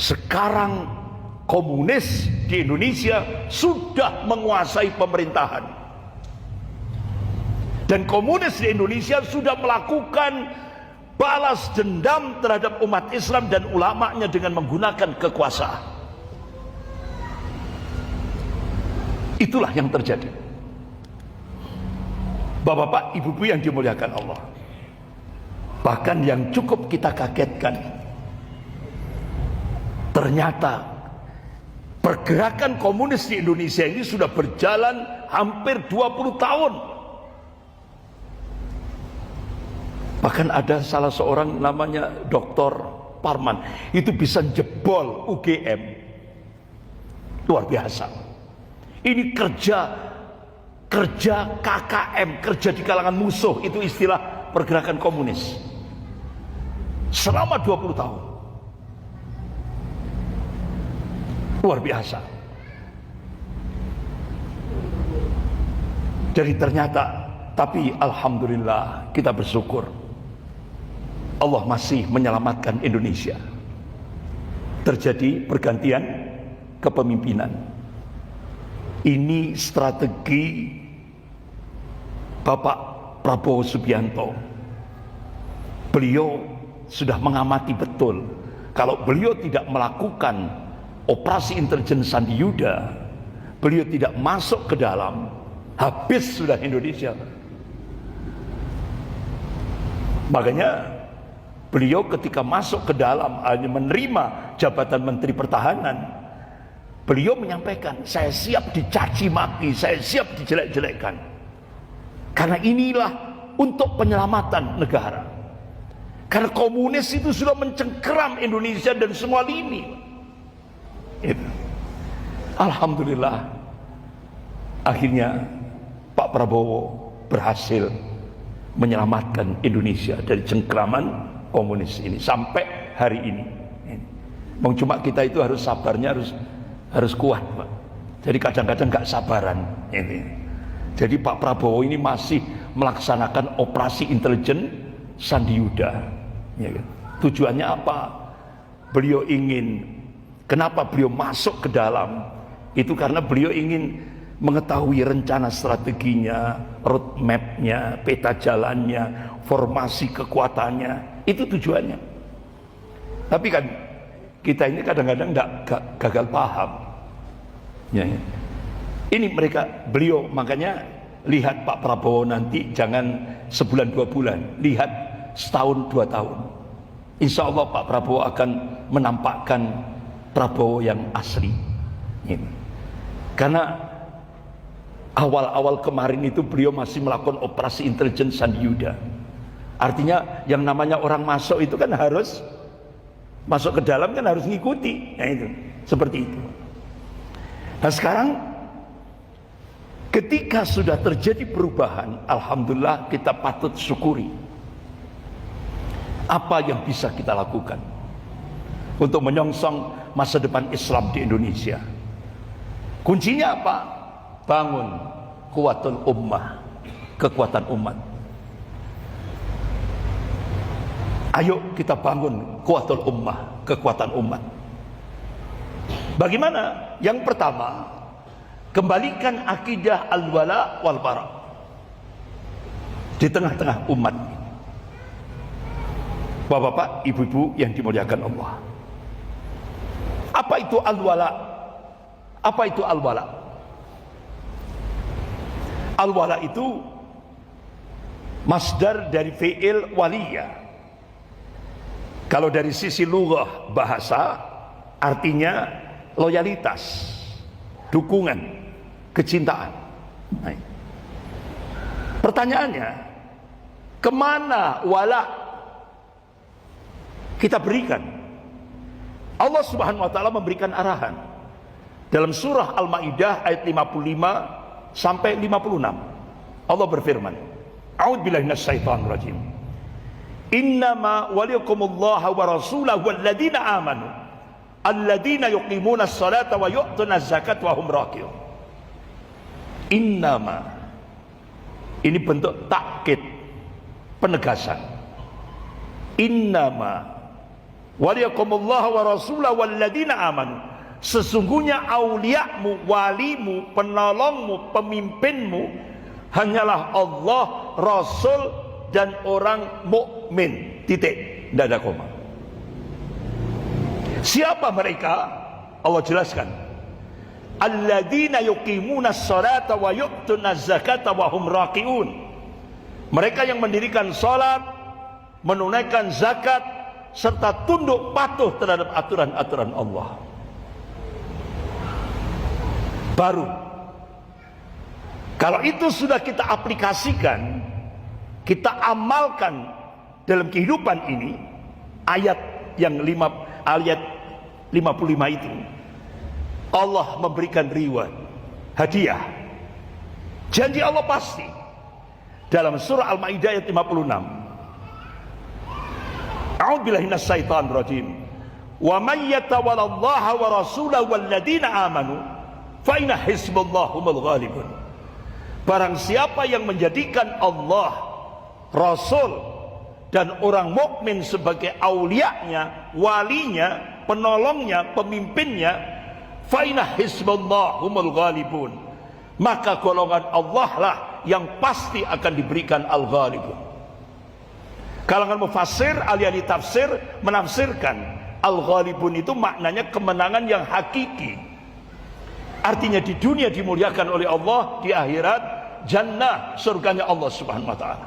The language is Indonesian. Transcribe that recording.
Sekarang komunis di Indonesia sudah menguasai pemerintahan. Dan komunis di Indonesia sudah melakukan balas dendam terhadap umat Islam dan ulamanya dengan menggunakan kekuasaan. Itulah yang terjadi. Bapak-bapak, ibu-ibu yang dimuliakan Allah. Bahkan yang cukup kita kagetkan, ternyata pergerakan komunis di Indonesia ini sudah berjalan hampir 20 tahun. Bahkan ada salah seorang namanya Dr. Parman, itu bisa jebol UGM. Luar biasa. Ini kerja KKM, kerja di kalangan musuh, itu istilah pergerakan komunis. Selama 20 tahun. Luar biasa. Jadi ternyata, tapi alhamdulillah kita bersyukur Allah masih menyelamatkan Indonesia. Terjadi pergantian kepemimpinan. Ini strategi Bapak Prabowo Subianto. Beliau sudah mengamati betul, kalau beliau tidak melakukan operasi intelijen Sandi Yuda, beliau tidak masuk ke dalam, habis sudah Indonesia. Makanya beliau ketika masuk ke dalam, hanya menerima jabatan Menteri Pertahanan, beliau menyampaikan, saya siap dicaci maki, saya siap dijelek-jelekkan, karena inilah untuk penyelamatan negara. Karena komunis itu sudah mencengkeram Indonesia dan semua lini. Itu. Alhamdulillah, akhirnya Pak Prabowo berhasil menyelamatkan Indonesia dari cengkeraman komunis ini sampai hari ini. Cuma kita itu harus sabarnya harus kuat, Pak. Jadi kadang-kadang nggak sabaran ini. Jadi Pak Prabowo ini masih melaksanakan operasi intelijen Sandi Yuda. Ya, tujuannya apa? Beliau ingin, kenapa beliau masuk ke dalam? Itu karena beliau ingin mengetahui rencana strateginya, roadmapnya, peta jalannya, formasi kekuatannya. Itu tujuannya. Tapi kan kita ini kadang-kadang gagal paham. Ya, ya. Ini beliau makanya lihat Pak Prabowo nanti jangan sebulan 2 bulan, lihat setahun 2 tahun. Insya Allah Pak Prabowo akan menampakkan Prabowo yang asli. Ya. Karena awal-awal kemarin itu beliau masih melakukan operasi intelijen Sandi Yuda. Artinya yang namanya orang masuk itu kan harus masuk ke dalam, kan harus ngikuti. Nah itu, seperti itu. Nah sekarang ketika sudah terjadi perubahan, alhamdulillah kita patut syukuri. Apa yang bisa kita lakukan untuk menyongsong masa depan Islam di Indonesia? Kuncinya apa? Bangun kuatul ummah, kekuatan umat. Ayo kita bangun kuatul ummah, kekuatan umat. Bagaimana? Yang pertama, kembalikan akidah al-wala wal bara di tengah-tengah umat. Bapak-bapak, ibu-ibu yang dimuliakan Allah. Apa itu al-wala? Apa itu al-wala? Al-wala itu masdar dari fi'il waliyah. Kalau dari sisi lughah bahasa, artinya loyalitas, dukungan, kecintaan. Nah, pertanyaannya, kemana wala kita berikan? Allah Subhanahu wa ta'ala memberikan arahan dalam surah Al-Maidah ayat 55 sampai 56. Allah berfirman, a'udzubillahi minasyaitonir rajim. Innama waliyukumullah wa rasulahu walladzina amanu alladzina yuqimuna as-salata wa yu'tuna az-zakata wa hum raki'un. Innama, ini bentuk takkid, penegasan. Innama, Waliyakumullah wa rasulahu walladzina amanu. Sesungguhnya auliamu, walimu, penolongmu, pemimpinmu hanyalah Allah, Rasul, dan orang mukmin. Titik. Tidak ada koma. Siapa mereka? Allah jelaskan. Alladzina yuqimuna sholata wa yu'tuna zakata wa hum raqiun. Mereka yang mendirikan salat, menunaikan zakat, serta tunduk patuh terhadap aturan-aturan Allah. Baru kalau itu sudah kita aplikasikan, kita amalkan dalam kehidupan ini, ayat 55 itu, Allah memberikan reward, hadiah, janji Allah pasti. Dalam surah Al-Maidah ayat 56, A'udzubillahi minasyaitonir rajim. Wa may yatawallallaha wa rasulahu walladzina amanu fa inna hizballahi humul ghalibun. Barang siapa yang menjadikan Allah, Rasul, dan orang mukmin sebagai aulianya, walinya, penolongnya, pemimpinnya, fa inna hizballahi humul ghalibun. Maka golongan Allah lah yang pasti akan diberikan al-ghalibun. Kalangan mufassir, ahli-ahli tafsir menafsirkan al-ghalibun itu maknanya kemenangan yang hakiki. Artinya di dunia dimuliakan oleh Allah, di akhirat jannah, surganya Allah Subhanahu wa taala.